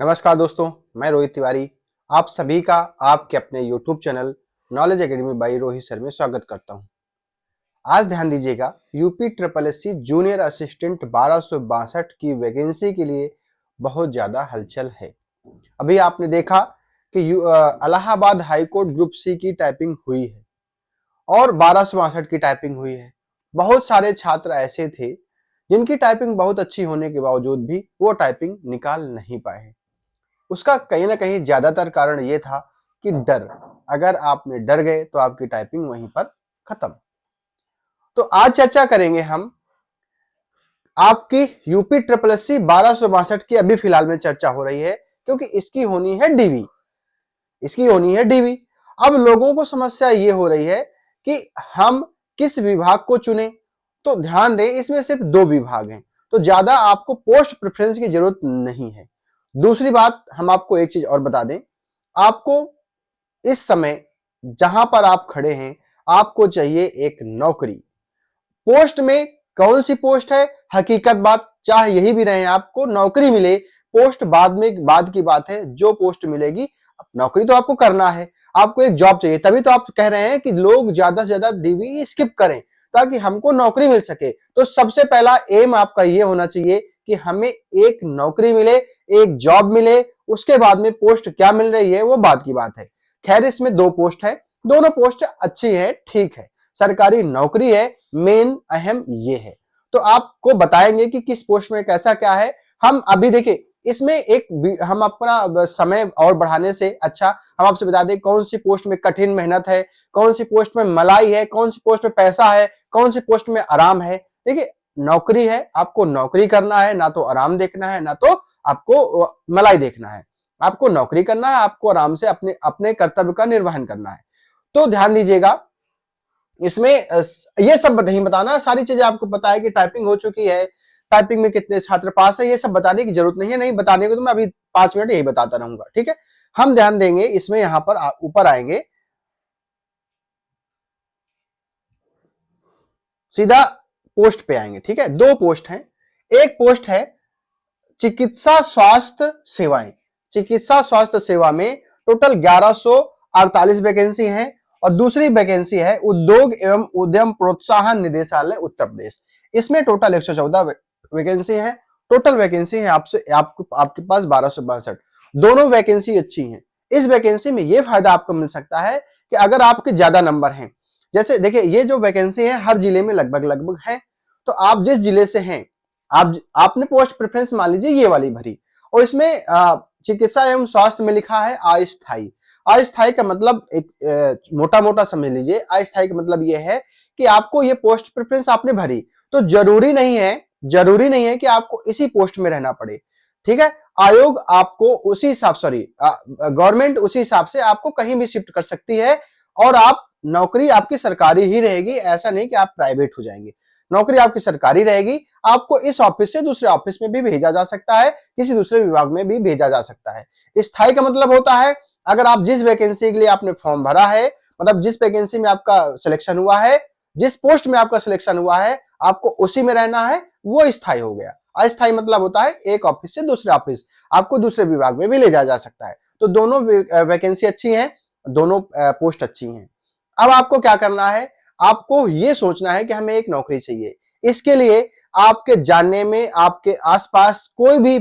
नमस्कार दोस्तों, मैं रोहित तिवारी आप सभी का आपके अपने YouTube channel knowledge academy by Rohit sir में स्वागत करता हूं। आज ध्यान दीजिएगा, UP triple SC junior assistant 1262 की वैकेंसी के लिए बहुत ज्यादा हलचल है। अभी आपने देखा कि Allahabad high court group C की टाइपिंग हुई है और 1262 की टाइपिंग हुई है। बहुत सारे छात्र ऐसे थे जिनकी टाइपिंग बहुत अच्छी होने के बावजूद भी वो टाइपिंग निकाल नहीं पाए। उसका कहीं ना कहीं ज्यादातर कारण ये था कि डर। अगर आपने डर गए तो आपकी टाइपिंग वहीं पर खत्म। तो आज चर्चा करेंगे हम आपकी यूपी ट्रिपल एससी 1262 की। अभी फिलहाल में चर्चा हो रही है क्योंकि इसकी होनी है डीवी। इसकी होनी है डीवी। अब लोगों को समस्या ये हो रही है कि हम किस विभाग को चुने। तो ध्यान दें, इसमें सिर्फ 2 विभाग हैं, तो ज्यादा आपको पोस्ट प्रेफरेंस की जरूरत नहीं है। दूसरी बात, हम आपको एक चीज और बता दें, आपको इस समय जहां पर आप खड़े हैं आपको चाहिए एक नौकरी। पोस्ट में कौन सी पोस्ट है, हकीकत बात चाहे यही भी रहे, आपको नौकरी मिले। पोस्ट बाद की बात है, जो पोस्ट मिलेगी। नौकरी तो आपको करना है, आपको एक जॉब चाहिए। तभी तो आप कह रहे हैं कि लोग ज्यादा से ज्यादा डीवी स्किप करें ताकि हमको नौकरी मिल सके। तो सबसे पहला एम आपका ये होना चाहिए कि हमें एक नौकरी मिले, एक जॉब मिले। उसके बाद में पोस्ट क्या मिल रही है वो बाद की बात है। खैर, इसमें 2 पोस्ट है, दोनों पोस्ट अच्छी है, ठीक है, सरकारी नौकरी है। मेन अहम ये है। तो आपको बताएंगे कि किस पोस्ट में कैसा क्या है। हम अभी देखिए, इसमें हम अपना समय और बढ़ाने से अच्छा हम आपसे बता दें कौन सी पोस्ट में कठिन मेहनत है, कौन सी पोस्ट में मलाई है, कौन सी पोस्ट में पैसा है, कौन सी पोस्ट में आराम है। देखिए, नौकरी है, आपको नौकरी करना है, ना तो आराम देखना है ना तो आपको मलाई देखना है। आपको नौकरी करना है, आपको आराम से अपने अपने कर्तव्य का निर्वहन करना है। तो ध्यान दीजिएगा, इसमें ये सब नहीं बताना, सारी चीजें आपको पता है कि टाइपिंग हो चुकी है, टाइपिंग में कितने छात्र पास है, ये सब बताने की जरूरत नहीं है। नहीं बताने को तो मैं अभी 5 मिनट यही बताता रहूंगा, ठीक है। हम ध्यान देंगे इसमें, यहां पर ऊपर आएंगे, सीधा पोस्ट पे आएंगे, ठीक है। 2 पोस्ट हैं। एक पोस्ट है चिकित्सा स्वास्थ्य सेवाएं। चिकित्सा स्वास्थ्य सेवा में टोटल 1148 वैकेंसी है और दूसरी वैकेंसी है उद्योग एवं उद्यम प्रोत्साहन निदेशालय उत्तर प्रदेश। इसमें टोटल 114 वैकेंसी है। टोटल वैकेंसी है आपके पास 1262। दोनों वैकेंसी अच्छी हैं। इस वैकेंसी में यह फायदा आपको मिल सकता है कि अगर आपके ज्यादा नंबर हैं, जैसे देखिए ये जो वैकेंसी है हर जिले में लगभग लगभग है, तो आप जिस जिले से हैं, आपने पोस्ट प्रेफरेंस मान लीजिए ये वाली भरी और इसमें चिकित्सा एवं स्वास्थ्य में लिखा है अस्थायी। अस्थायी का मतलब एक मोटा मोटा समझ लीजिए, अस्थायी का मतलब ये है कि आपको ये पोस्ट प्रेफरेंस आपने भरी तो जरूरी नहीं है कि आपको इसी पोस्ट में रहना पड़े, ठीक है। आयोग आपको उसी हिसाब गवर्नमेंट उसी हिसाब से आपको कहीं भी शिफ्ट कर सकती है और आप नौकरी आपकी सरकारी ही रहेगी। ऐसा नहीं कि आप प्राइवेट हो जाएंगे, नौकरी आपकी सरकारी रहेगी। आपको इस ऑफिस से दूसरे ऑफिस में भी भेजा जा सकता है, किसी दूसरे विभाग में भी भेजा जा सकता है। स्थायी का मतलब होता है अगर आप जिस वैकेंसी के लिए आपने फॉर्म भरा है, मतलब जिस वैकेंसी में आपका सिलेक्शन हुआ है, जिस पोस्ट में आपका सिलेक्शन हुआ है, आपको उसी में रहना है, वो स्थायी हो गया। अस्थायी मतलब होता है एक ऑफिस से दूसरे ऑफिस, आपको दूसरे विभाग में भी ले जाया जा सकता है। तो दोनों वैकेंसी अच्छी हैं, दोनों पोस्ट अच्छी हैं। अब आपको क्या करना है, आपको यह सोचना है कि हमें एक नौकरी चाहिए। इसके लिए आपके जानने में आपके आसपास कोई भी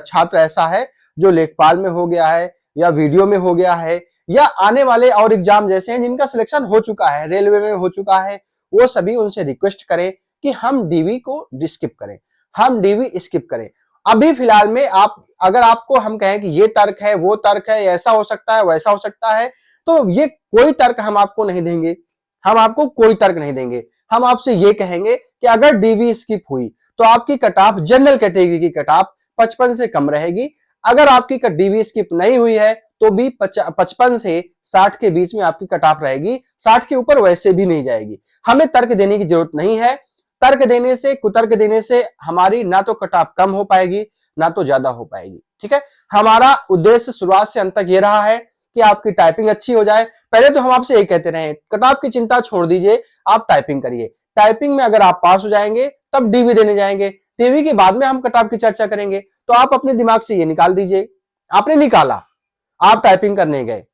छात्र ऐसा है जो लेखपाल में हो गया है या वीडियो में हो गया है या आने वाले और एग्जाम जैसे हैं जिनका सिलेक्शन हो चुका है, रेलवे में हो चुका है, वो सभी उनसे रिक्वेस्ट करें कि हम डीवी को स्किप करें, हम डीवी स्किप करें। अभी फिलहाल में आप, अगर आपको हम कहें कि ये तर्क है, वो तर्क है, ऐसा हो सकता है, वैसा हो सकता है, तो ये कोई तर्क हम आपको नहीं देंगे। हम आपको कोई तर्क नहीं देंगे। हम आपसे ये कहेंगे कि अगर डीवी स्किप हुई तो आपकी कट ऑफ, जनरल कैटेगरी की कट ऑफ 55 से कम रहेगी। अगर आपकी डीवी स्किप नहीं हुई है तो भी 55 से 60 के बीच में आपकी कट ऑफ रहेगी। 60 के ऊपर वैसे भी नहीं जाएगी। हमें तर्क देने की जरूरत नहीं है। तर्क देने से, कुतर्क देने से हमारी ना तो कट ऑफ कम हो पाएगी ना तो ज्यादा हो पाएगी, ठीक है। हमारा उद्देश्य शुरुआत से अंत तक ये रहा है कि आपकी टाइपिंग अच्छी हो जाए। पहले तो हम आपसे यही कहते रहे, कट ऑफ की चिंता छोड़ दीजिए, आप टाइपिंग करिए। टाइपिंग में अगर आप पास हो जाएंगे तब डीवी देने जाएंगे, डीवी के बाद में हम कट ऑफ की चर्चा करेंगे। तो आप अपने दिमाग से ये निकाल दीजिए, आपने निकाला, आप टाइपिंग करने गए,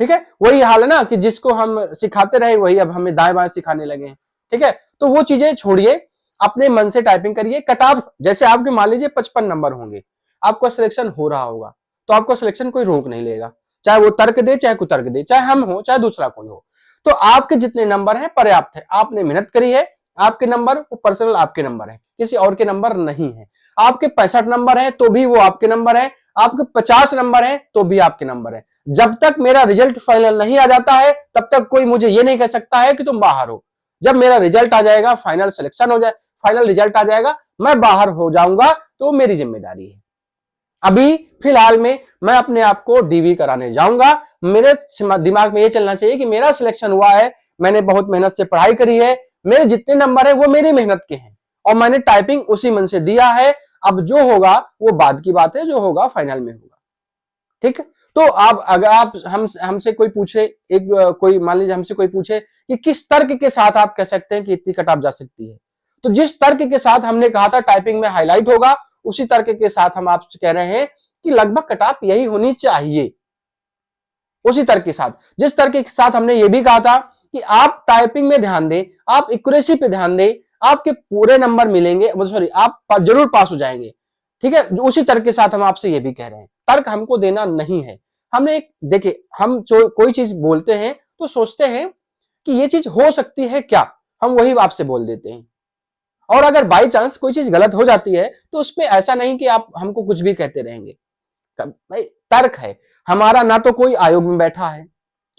ठीक है। वही हाल है ना कि जिसको हम सिखाते रहे वही अब हमें दाएं बाएं सिखाने लगे हैं, ठीक है। तो वो चीजें छोड़िए, अपने मन से टाइपिंग करिए। कट ऑफ जैसे आपके मान लीजिए 55 नंबर होंगे, आपका सिलेक्शन हो रहा होगा, तो आपका सिलेक्शन कोई रोक नहीं लेगा, चाहे वो तर्क दे, चाहे कुतर्क दे, चाहे हम हो चाहे दूसरा कोई हो। तो आपके जितने नंबर हैं पर्याप्त है, आपने मेहनत करी है, आपके नंबर वो पर्सनल आपके नंबर है, किसी और के नंबर नहीं है। आपके 65 नंबर है तो भी वो आपके नंबर है, आपके 50 नंबर है तो भी आपके नंबर है। जब तक मेरा रिजल्ट फाइनल नहीं आ जाता है तब तक कोई मुझे ये नहीं कह सकता है कि तुम बाहर हो। जब मेरा रिजल्ट आ जाएगा, फाइनल सिलेक्शन हो जाए, फाइनल रिजल्ट आ जाएगा, मैं बाहर हो जाऊंगा तो मेरी जिम्मेदारी है। अभी फिलहाल में मैं अपने आप को डीवी कराने जाऊंगा। मेरे दिमाग में ये चलना चाहिए कि मेरा सिलेक्शन हुआ है, मैंने बहुत मेहनत से पढ़ाई करी है, मेरे जितने नंबर है वो मेरी मेहनत के हैं और मैंने टाइपिंग उसी मन से दिया है। अब जो होगा वो बाद की बात है, जो होगा फाइनल में होगा, ठीक है। तो आप अगर आप हमसे कोई पूछे, एक कोई मान लीजिए हमसे कोई पूछे कि किस तर्क के साथ आप कह सकते हैं कि इतनी कट ऑफ जा सकती है, तो जिस तर्क के साथ हमने कहा था टाइपिंग में हाईलाइट होगा, उसी तर्क के साथ हम आपसे कह रहे हैं कि लगभग कट ऑफ यही होनी चाहिए। उसी तर्क के साथ, जिस तर्क के साथ हमने ये भी कहा था कि आप टाइपिंग में ध्यान दें, आप एक्यूरेसी पे ध्यान दें, आपके पूरे नंबर मिलेंगे, सॉरी आप जरूर पास हो जाएंगे, ठीक है। उसी तर्क के साथ हम आपसे ये भी कह रहे हैं, तर्क हमको देना नहीं है। हमने एक देखिए, हम कोई चीज बोलते हैं तो सोचते हैं कि ये चीज हो सकती है क्या, हम वही आपसे बोल देते हैं। और अगर बाई चांस कोई चीज गलत हो जाती है तो उसमें ऐसा नहीं कि आप हमको कुछ भी कहते रहेंगे। भाई तर्क है हमारा, ना तो कोई आयोग में बैठा है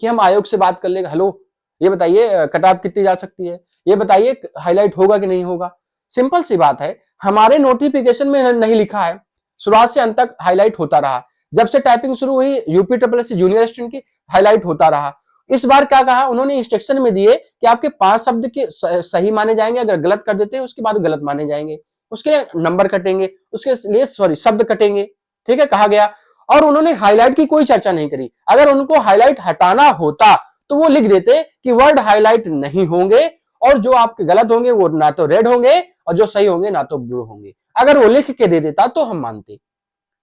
कि हम आयोग से बात कर लेगा, हेलो ये बताइए कट ऑफ कितनी जा सकती है, ये बताइए हाईलाइट होगा कि नहीं होगा। सिंपल सी बात है, हमारे नोटिफिकेशन में नहीं लिखा है, शुरुआत से अंत तक हाईलाइट होता रहा। जब से टाइपिंग शुरू हुई UP triple S junior student की हाईलाइट होता रहा। इस बार क्या कहा उन्होंने, इंस्ट्रक्शन में दिए कि आपके 5 शब्द के सही माने जाएंगे, अगर गलत कर देते हैं उसके बाद गलत माने जाएंगे, उसके लिए नंबर कटेंगे, उसके लिए सॉरी शब्द कटेंगे, ठीक है, कहा गया। और उन्होंने हाईलाइट की कोई चर्चा नहीं करी। अगर उनको हाईलाइट हटाना होता तो वो लिख देते कि वर्ड हाईलाइट नहीं होंगे और जो आपके गलत होंगे वो ना तो रेड होंगे और जो सही होंगे ना तो ब्लू होंगे। अगर वो लिख के दे देता तो हम मानते।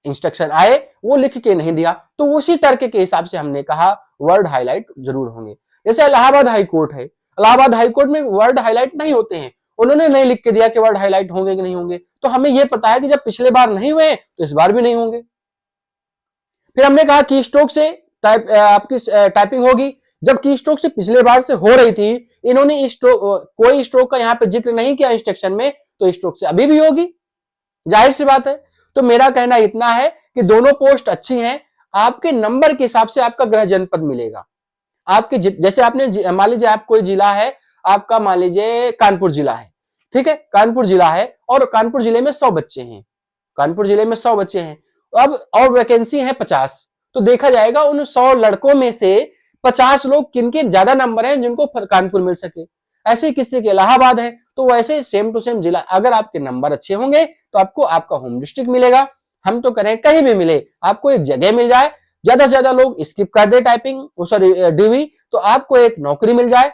इंस्ट्रक्शन आए, वो लिख के नहीं दिया, तो उसी तर्क के हिसाब से हमने कहा वर्ड हाईलाइट जरूर होंगे। जैसे इलाहाबाद हाई कोर्ट है, इलाहाबाद हाई कोर्ट में वर्ड हाईलाइट नहीं होते हैं, उन्होंने नहीं लिख के दिया कि वर्ड हाईलाइट होंगे कि नहीं होंगे, तो हमें यह पता है कि जब पिछले बार नहीं हुए तो इस बार भी नहीं होंगे। फिर हमने कहा की स्ट्रोक से आपकी टाइपिंग होगी। जब की स्ट्रोक से पिछले बार से हो रही थी, इन्होंने कोई स्ट्रोक का यहाँ पे जिक्र नहीं किया इंस्ट्रक्शन में, तो स्ट्रोक से अभी भी होगी, जाहिर सी बात है। तो मेरा कहना इतना है कि दोनों पोस्ट अच्छी हैं, आपके नंबर के हिसाब से आपका गृह जनपद मिलेगा। आपके जैसे आपने मान लीजिए आप कोई जिला है, आपका मान लीजिए कानपुर जिला है, ठीक है, कानपुर जिला है और कानपुर जिले में 100 बच्चे हैं, कानपुर जिले में 100 बच्चे हैं, अब और वैकेंसी है 50, तो देखा जाएगा उन 100 लड़कों में से 50 लोग किनके ज्यादा नंबर हैं जिनको कानपुर मिल सके। ऐसे किसी के इलाहाबाद है, तो वैसे सेम टू सेम जिला, अगर आपके नंबर अच्छे होंगे तो आपको आपका होम डिस्ट्रिक्ट मिलेगा। हम तो करें कहीं भी मिले, आपको एक जगह मिल जाए, ज्यादा से ज्यादा लोग स्किप कर दे टाइपिंग सॉरी डीवी, तो आपको एक नौकरी मिल जाए,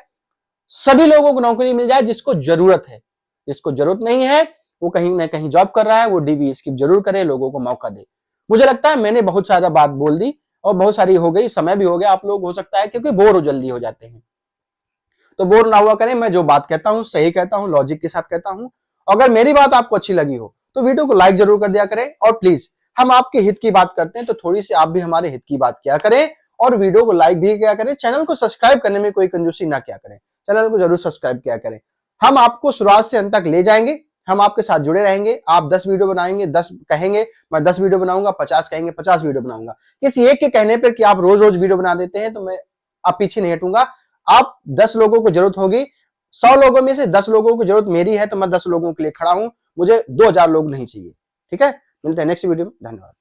सभी लोगों को नौकरी मिल जाए जिसको जरूरत है। जिसको जरूरत नहीं है वो कहीं ना कहीं जॉब कर रहा है, वो डीवी स्किप जरूर करे, लोगों को मौका दे। मुझे लगता है मैंने बहुत ज्यादा बात बोल दी और बहुत सारी हो गई, समय भी हो गया, आप लोग हो सकता है क्योंकि बोर हो जल्दी हो जाते हैं, तो बोर ना हुआ करें। मैं जो बात कहता हूं सही कहता हूं, लॉजिक के साथ कहता हूं। अगर मेरी बात आपको अच्छी लगी हो तो वीडियो को लाइक जरूर कर दिया करें, और प्लीज हम आपके हित की बात करते हैं तो थोड़ी सी आप भी हमारे हित की बात किया करें और वीडियो को लाइक भी किया करें। चैनल को सब्सक्राइब करने में कोई कंजूसी ना किया करें, चैनल को जरूर सब्सक्राइब किया करें। हम आपको शुरुआत से अंत तक ले जाएंगे, हम आपके साथ जुड़े रहेंगे। आप 10 वीडियो बनाएंगे, 10 कहेंगे मैं 10 वीडियो बनाऊंगा, 50 कहेंगे 50 वीडियो बनाऊंगा। किसी एक के कहने पर कि आप रोज रोज वीडियो बना देते हैं तो मैं आप पीछे नहीं हटूंगा। आप 10 लोगों को जरूरत होगी, 100 लोगों में से 10 लोगों को जरूरत मेरी है, तो मैं 10 लोगों के लिए खड़ा हूं, मुझे 2000 लोग नहीं चाहिए। ठीक है, मिलते हैं नेक्स्ट वीडियो में, धन्यवाद।